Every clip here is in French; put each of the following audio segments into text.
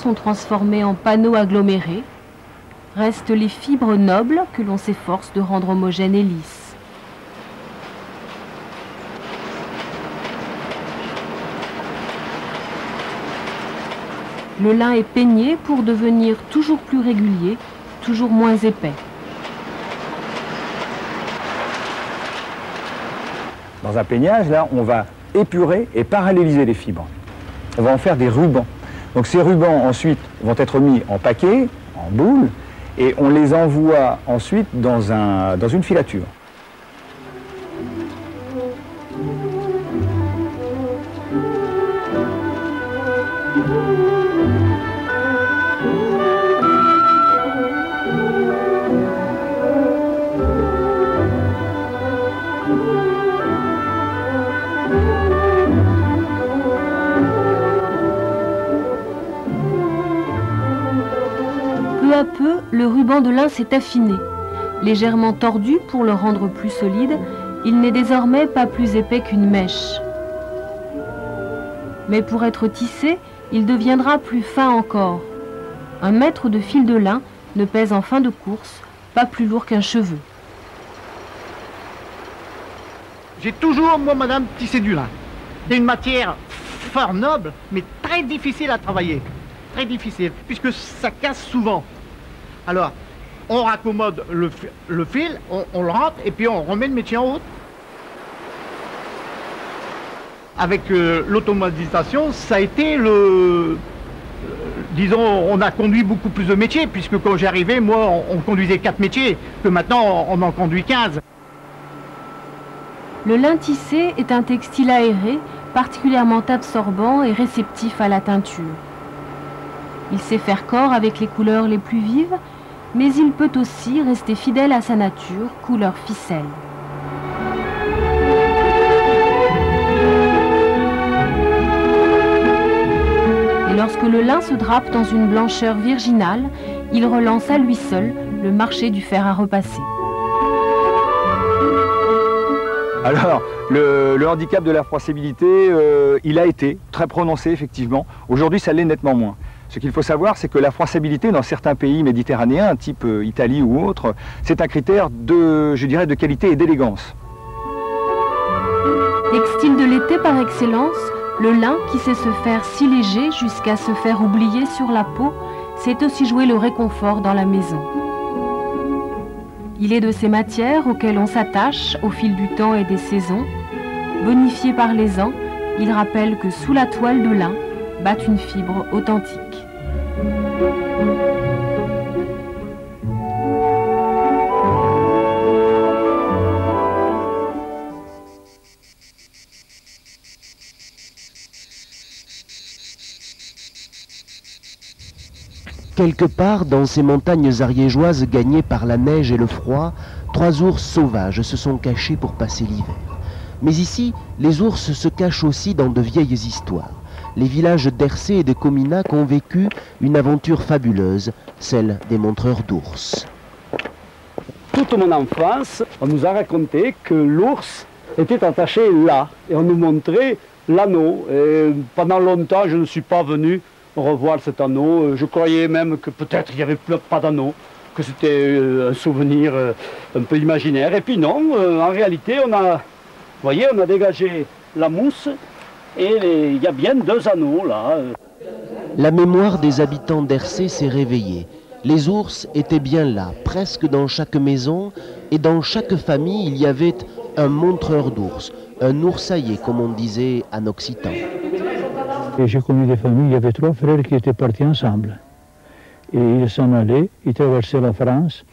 sont transformés en panneaux agglomérés. Restent les fibres nobles que l'on s'efforce de rendre homogènes et lisses. Le lin est peigné pour devenir toujours plus régulier, toujours moins épais. Dans un peignage, là, on va épurer et paralléliser les fibres. On va en faire des rubans. Donc ces rubans, ensuite, vont être mis en paquet, en boule, et on les envoie ensuite dans une filature. Peu à peu, le ruban de lin s'est affiné. Légèrement tordu pour le rendre plus solide, il n'est désormais pas plus épais qu'une mèche. Mais pour être tissé, il deviendra plus fin encore. Un mètre de fil de lin ne pèse en fin de course pas plus lourd qu'un cheveu. J'ai toujours, moi, madame, tissé du lin. C'est une matière fort noble, mais très difficile à travailler. Très difficile, puisque ça casse souvent. Alors, on raccommode le fil, on le rentre, et puis on remet le métier en haut. Avec l'automatisation, ça a été disons, on a conduit beaucoup plus de métiers, puisque quand j'arrivais, moi, on conduisait 4 métiers, que maintenant, on en conduit 15. Le lin tissé est un textile aéré, particulièrement absorbant et réceptif à la teinture. Il sait faire corps avec les couleurs les plus vives, mais il peut aussi rester fidèle à sa nature, couleur ficelle. Et lorsque le lin se drape dans une blancheur virginale, il relance à lui seul le marché du fer à repasser. Alors, le handicap de la froissabilité, il a été très prononcé, effectivement. Aujourd'hui, ça l'est nettement moins. Ce qu'il faut savoir, c'est que la froissabilité dans certains pays méditerranéens, type Italie ou autre, c'est un critère je dirais, de qualité et d'élégance. Textile de l'été par excellence, le lin qui sait se faire si léger jusqu'à se faire oublier sur la peau, sait aussi jouer le réconfort dans la maison. Il est de ces matières auxquelles on s'attache au fil du temps et des saisons. Bonifié par les ans, il rappelle que sous la toile de lin bat une fibre authentique. Quelque part dans ces montagnes ariégeoises gagnées par la neige et le froid, 3 ours sauvages se sont cachés pour passer l'hiver. Mais ici, les ours se cachent aussi dans de vieilles histoires. Les villages d'Hersé et de Cominac ont vécu une aventure fabuleuse, celle des montreurs d'ours. Toute mon enfance, on nous a raconté que l'ours était attaché là, et on nous montrait l'anneau. Et pendant longtemps, je ne suis pas venu revoir cet anneau. Je croyais même que peut-être il n'y avait pas d'anneau, que c'était un souvenir un peu imaginaire. Et puis non, en réalité, on a dégagé la mousse et il y a bien 2 anneaux là. La mémoire des habitants d'Hersé s'est réveillée. Les ours étaient bien là, presque dans chaque maison, et dans chaque famille, il y avait un montreur d'ours, un oursaillé, comme on disait en occitan. J'ai connu des familles, il y avait 3 frères qui étaient partis ensemble. Et ils s'en allaient, ils traversaient la France.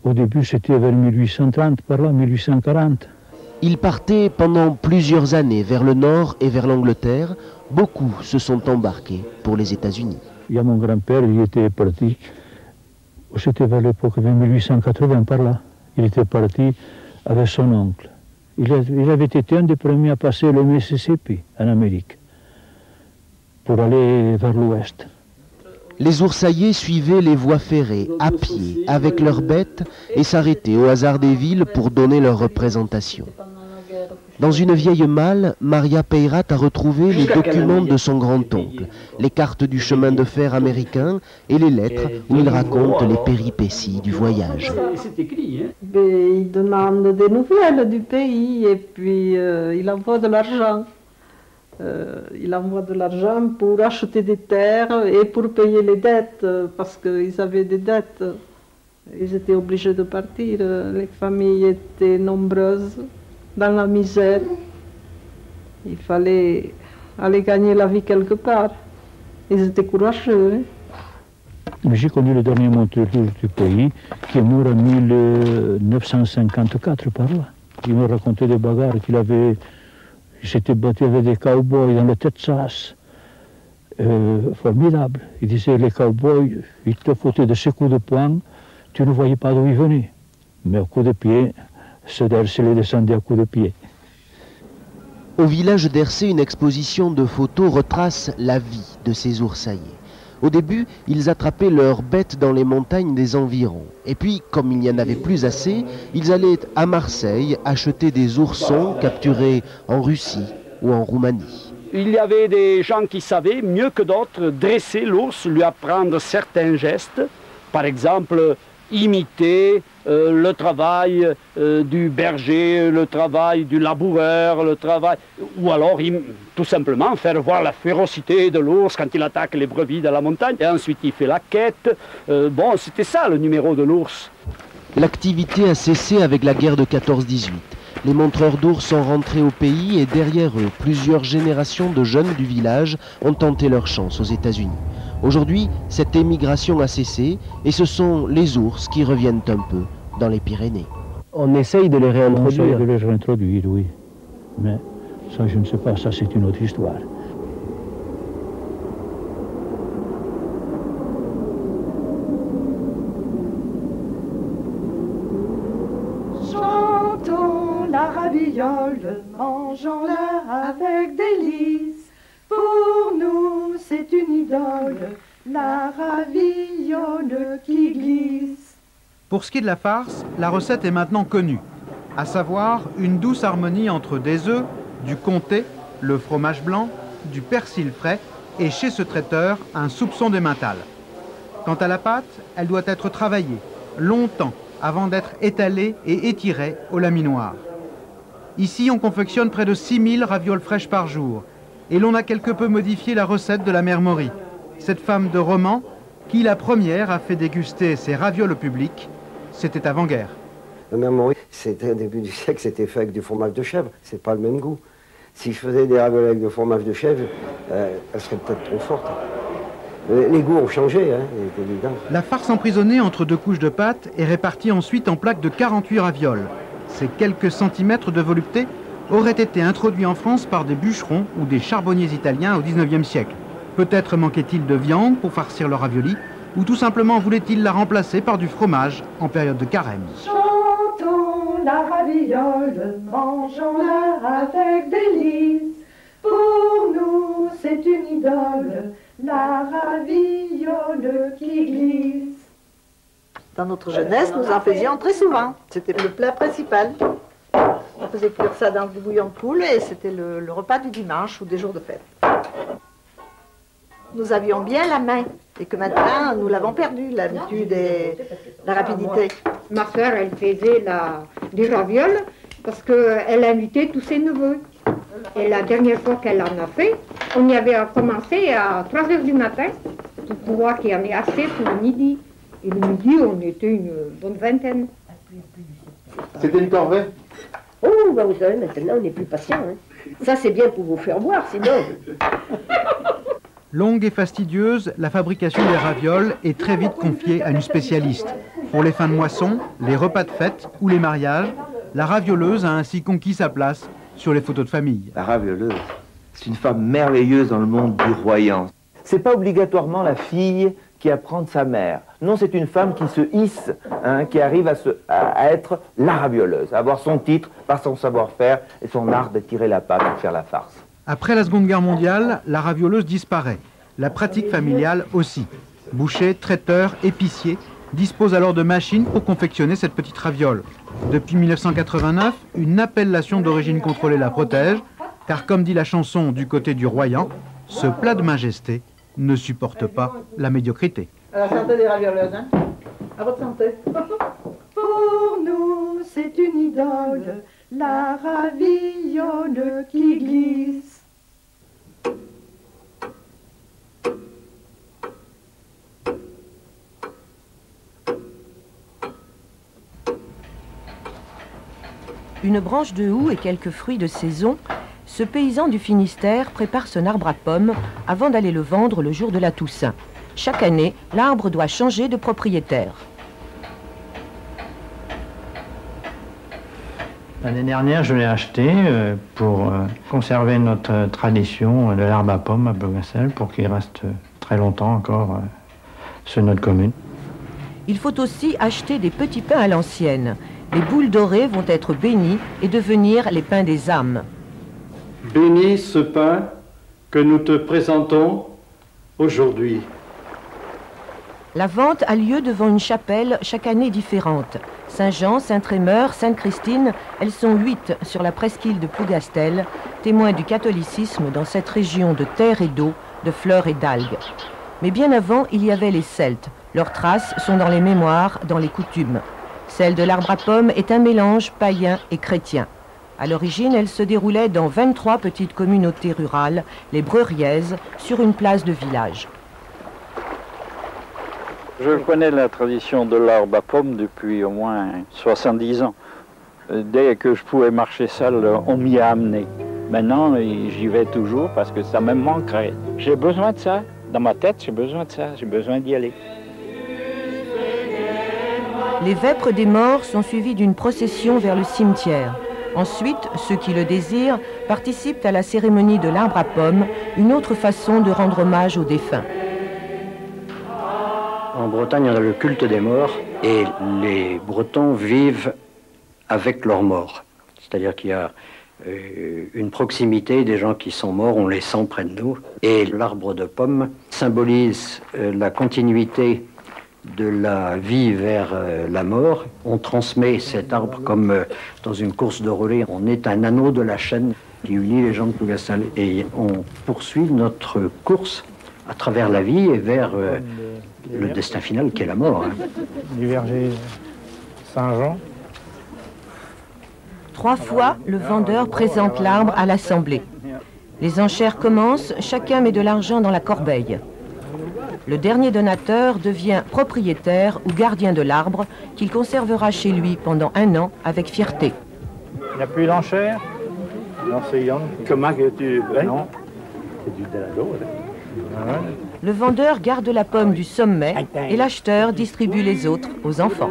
Au début, c'était vers 1830, par là, 1840. Ils partaient pendant plusieurs années vers le nord et vers l'Angleterre. Beaucoup se sont embarqués pour les États-Unis. Il y a mon grand-père, il était parti, c'était vers l'époque de 1880, par là. Il était parti avec son oncle. Il avait été un des premiers à passer le Mississippi en Amérique, pour aller vers l'ouest. Les oursaillers suivaient les voies ferrées, à pied, avec leurs bêtes, et s'arrêtaient au hasard des villes pour donner leur représentation. Dans une vieille malle, Maria Peyrat a retrouvé les documents de son grand-oncle, les cartes du chemin de fer américain et les lettres où il raconte les péripéties du voyage. C'est écrit, hein? Il demande des nouvelles du pays et puis il envoie de l'argent. Il envoie de l'argent pour acheter des terres et pour payer les dettes, parce qu'ils avaient des dettes. Ils étaient obligés de partir. Les familles étaient nombreuses, dans la misère. Il fallait aller gagner la vie quelque part. Ils étaient courageux. Hein? J'ai connu le dernier monteur du pays qui est mort en 1954 par là. Il me racontait des bagarres qu'il avait. Il s'était battu avec des cow-boys dans le Texas. Formidable. Il disait, les cow-boys, ils te foutaient de ces coups de poing, tu ne voyais pas d'où ils venaient. Mais au coup de pied, ceux d'Hercé les descendaient à coups de pied. Au village d'Hercé, une exposition de photos retrace la vie de ces oursaillers. Au début, ils attrapaient leurs bêtes dans les montagnes des environs. Et puis, comme il n'y en avait plus assez, ils allaient à Marseille acheter des oursons capturés en Russie ou en Roumanie. Il y avait des gens qui savaient, mieux que d'autres, dresser l'ours, lui apprendre certains gestes. Par exemple, imiter le travail du berger, le travail du laboureur, le travail... Ou alors, tout simplement, faire voir la férocité de l'ours quand il attaque les brebis de la montagne. Et ensuite, il fait la quête. Bon, c'était ça, le numéro de l'ours. L'activité a cessé avec la guerre de 14-18. Les montreurs d'ours sont rentrés au pays et derrière eux, plusieurs générations de jeunes du village ont tenté leur chance aux États-Unis. Aujourd'hui, cette émigration a cessé et ce sont les ours qui reviennent un peu dans les Pyrénées. On essaye de les réintroduire. On essaye de les réintroduire, oui. Mais ça, je ne sais pas, ça c'est une autre histoire. Chantons la raviole, mangeons-la avec délice. Pour nous, c'est une idole, la raviole qui glisse. Pour ce qui est de la farce, la recette est maintenant connue, à savoir une douce harmonie entre des œufs, du comté, le fromage blanc, du persil frais et chez ce traiteur, un soupçon d'emmental. Quant à la pâte, elle doit être travaillée longtemps avant d'être étalée et étirée au laminoir. Ici, on confectionne près de 6000 ravioles fraîches par jour. Et l'on a quelque peu modifié la recette de la mère Maury, cette femme de Romans qui, la première, a fait déguster ses ravioles au public. C'était avant-guerre. La mère Maury, c'était au début du siècle, c'était fait avec du fromage de chèvre. C'est pas le même goût. Si je faisais des ravioles avec du fromage de chèvre, elles seraient peut-être trop fortes. Les goûts ont changé, hein, c'est évident. La farce emprisonnée entre deux couches de pâte est répartie ensuite en plaques de 48 ravioles. Ces quelques centimètres de volupté auraient été introduits en France par des bûcherons ou des charbonniers italiens au XIXe siècle. Peut-être manquait-il de viande pour farcir le ravioli, ou tout simplement voulait-il la remplacer par du fromage en période de carême. Chantons la raviole, mangeons-la avec délice. Pour nous, c'est une idole, la raviole qui glisse. Dans notre jeunesse, nous en faisions très souvent. C'était le plat principal. On faisait cuire ça dans du bouillon de poule et c'était le repas du dimanche ou des jours de fête. Nous avions bien la main et que maintenant nous l'avons perdu, l'habitude et la rapidité. Ma soeur, elle faisait des ravioles parce qu'elle invitait tous ses neveux. Et la dernière fois qu'elle en a fait, on y avait commencé à 3 h du matin pour pouvoir qu'il y en ait assez pour le midi. Et le midi, on était une bonne vingtaine. C'était une corvée? Oh, bah vous savez, maintenant on n'est plus patient. Hein. Ça, c'est bien pour vous faire boire, sinon. Longue et fastidieuse, la fabrication des ravioles est très vite confiée à une spécialiste. Pour les fins de moisson, les repas de fête ou les mariages, la ravioleuse a ainsi conquis sa place sur les photos de famille. La ravioleuse, c'est une femme merveilleuse dans le monde du royant. C'est pas obligatoirement la fille qui apprend de sa mère. Non, c'est une femme qui se hisse, hein, qui arrive à être la ravioleuse, à avoir son titre par son savoir-faire et son art de tirer la pâte pour faire la farce. Après la Seconde Guerre mondiale, la ravioleuse disparaît. La pratique familiale aussi. Bouchers, traiteurs, épiciers, dispose alors de machines pour confectionner cette petite raviole. Depuis 1989, une appellation d'origine contrôlée la protège, car comme dit la chanson du côté du Royan, ce plat de majesté ne supporte pas la médiocrité. À la santé des ravioleuses, hein? À votre santé. Pour nous, c'est une idole, la raviole qui glisse. Une branche de houx et quelques fruits de saison, ce paysan du Finistère prépare son arbre à pommes avant d'aller le vendre le jour de la Toussaint. Chaque année, l'arbre doit changer de propriétaire. L'année dernière, je l'ai acheté pour conserver notre tradition de l'arbre à pommes à Plougastel pour qu'il reste très longtemps encore sur notre commune. Il faut aussi acheter des petits pains à l'ancienne. Les boules dorées vont être bénies et devenir les pains des âmes. Bénis ce pain que nous te présentons aujourd'hui. La vente a lieu devant une chapelle chaque année différente. Saint-Jean, Saint-Trémeur, Sainte-Christine, elles sont 8 sur la presqu'île de Plougastel, témoins du catholicisme dans cette région de terre et d'eau, de fleurs et d'algues. Mais bien avant, il y avait les Celtes. Leurs traces sont dans les mémoires, dans les coutumes. Celle de l'arbre à pommes est un mélange païen et chrétien. À l'origine, elle se déroulait dans 23 petites communautés rurales, les Breuriaises, sur une place de village. Je connais la tradition de l'arbre à pommes depuis au moins 70 ans. Dès que je pouvais marcher seul, on m'y a amené. Maintenant, j'y vais toujours parce que ça me manquerait. J'ai besoin de ça. Dans ma tête, j'ai besoin de ça. J'ai besoin d'y aller. Les vêpres des morts sont suivies d'une procession vers le cimetière. Ensuite, ceux qui le désirent participent à la cérémonie de l'arbre à pommes, une autre façon de rendre hommage aux défunts. En Bretagne, on a le culte des morts et les Bretons vivent avec leurs morts. C'est-à-dire qu'il y a une proximité des gens qui sont morts, on les sent près de nous. Et l'arbre de pomme symbolise la continuité de la vie vers la mort. On transmet cet arbre comme dans une course de relais. On est un anneau de la chaîne qui unit les gens de Plougastel. Et on poursuit notre course à travers la vie et vers le destin final qui est la mort. Du verger Saint-Jean. 3 fois, le vendeur présente l'arbre à l'assemblée. Les enchères commencent, chacun met de l'argent dans la corbeille. Le dernier donateur devient propriétaire ou gardien de l'arbre qu'il conservera chez lui pendant 1 an avec fierté. Il n'y a plus d'enchères? Non, c'est Yann. Comment que tu... Non. C'est du dalado, là. Le vendeur garde la pomme du sommet et l'acheteur distribue les autres aux enfants.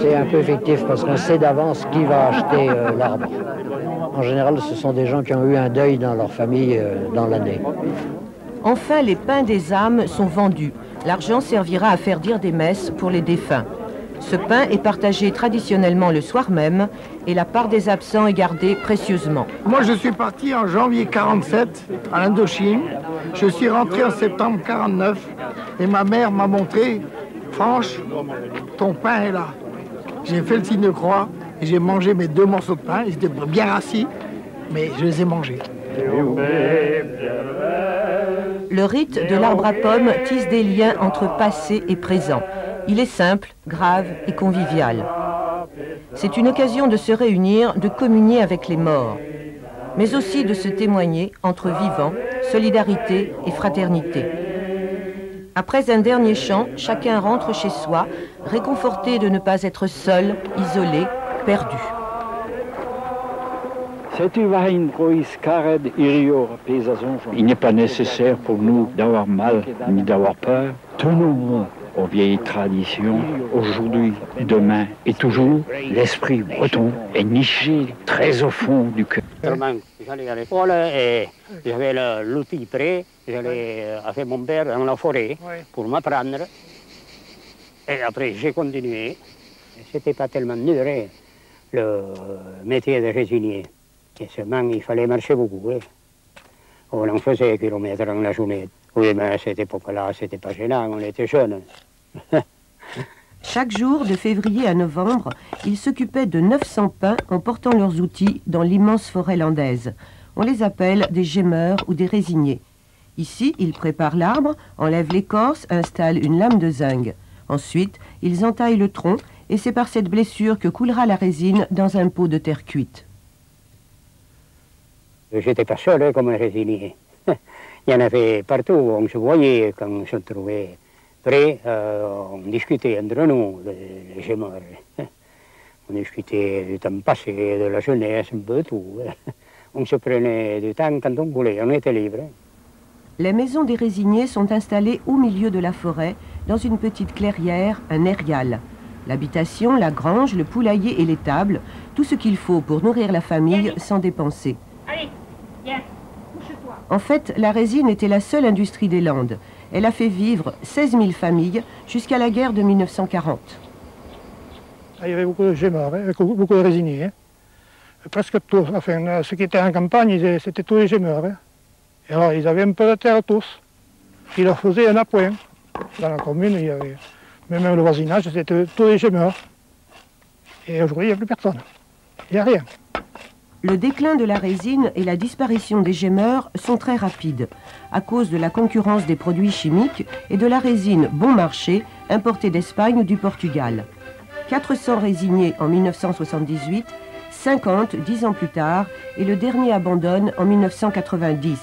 C'est un peu fictif parce qu'on sait d'avance qui va acheter l'arbre. En général, ce sont des gens qui ont eu un deuil dans leur famille dans l'année. Enfin, les pains des âmes sont vendus. L'argent servira à faire dire des messes pour les défunts. Ce pain est partagé traditionnellement le soir même et la part des absents est gardée précieusement. Moi, je suis parti en janvier 47 à l'Indochine. Je suis rentré en septembre 49 et ma mère m'a montré, Franche, ton pain est là. J'ai fait le signe de croix et j'ai mangé mes 2 morceaux de pain. Ils étaient bien rassis, mais je les ai mangés. Le rite de l'arbre à pommes tisse des liens entre passé et présent. Il est simple, grave et convivial. C'est une occasion de se réunir, de communier avec les morts, mais aussi de se témoigner entre vivants, solidarité et fraternité. Après un dernier chant, chacun rentre chez soi, réconforté de ne pas être seul, isolé, perdu. Il n'est pas nécessaire pour nous d'avoir mal ni d'avoir peur. Tenons aux vieilles traditions, aujourd'hui, demain et toujours. L'esprit breton est niché très au fond du cœur. J'allais à l'école et j'avais l'outil prêt. J'allais avec mon père dans la forêt pour m'apprendre. Et après, j'ai continué. C'était pas tellement dur, le métier de résinier. Et seulement, il fallait marcher beaucoup. On en faisait kilomètres dans la journée. Oui, mais à cette époque-là, c'était pas gênant, on était jeunes. Chaque jour, de février à novembre, ils s'occupaient de 900 pins en portant leurs outils dans l'immense forêt landaise. On les appelle des gémeurs ou des résiniers. Ici, ils préparent l'arbre, enlèvent l'écorce, installent une lame de zinc. Ensuite, ils entaillent le tronc et c'est par cette blessure que coulera la résine dans un pot de terre cuite. J'étais pas seul hein, comme un résinier. Il y en avait partout, on se voyait quand on se trouvait près, on discutait entre nous, les gémeurs. On discutait du temps passé, de la jeunesse, un peu tout. On se prenait du temps quand on voulait, on était libre. Les maisons des résiniers sont installées au milieu de la forêt, dans une petite clairière, un erial. L'habitation, la grange, le poulailler et l'étable, tout ce qu'il faut pour nourrir la famille sans dépenser. Allez, viens, couche-toi. En fait, la résine était la seule industrie des Landes. Elle a fait vivre 16 000 familles jusqu'à la guerre de 1940. Il y avait beaucoup de gémeurs, hein, beaucoup de résiniers. Hein. Presque tous, enfin, ceux qui étaient en campagne, c'était tous les gémeurs. Hein. Et alors, ils avaient un peu de terre tous. Ils leur faisaient un appoint. Dans la commune, il y avait, même le voisinage, c'était tous les gémeurs. Et aujourd'hui, il n'y a plus personne. Il n'y a rien. Le déclin de la résine et la disparition des gémeurs sont très rapides, à cause de la concurrence des produits chimiques et de la résine bon marché importée d'Espagne ou du Portugal. 400 résiniers en 1978, 50 10 ans plus tard, et le dernier abandonne en 1990.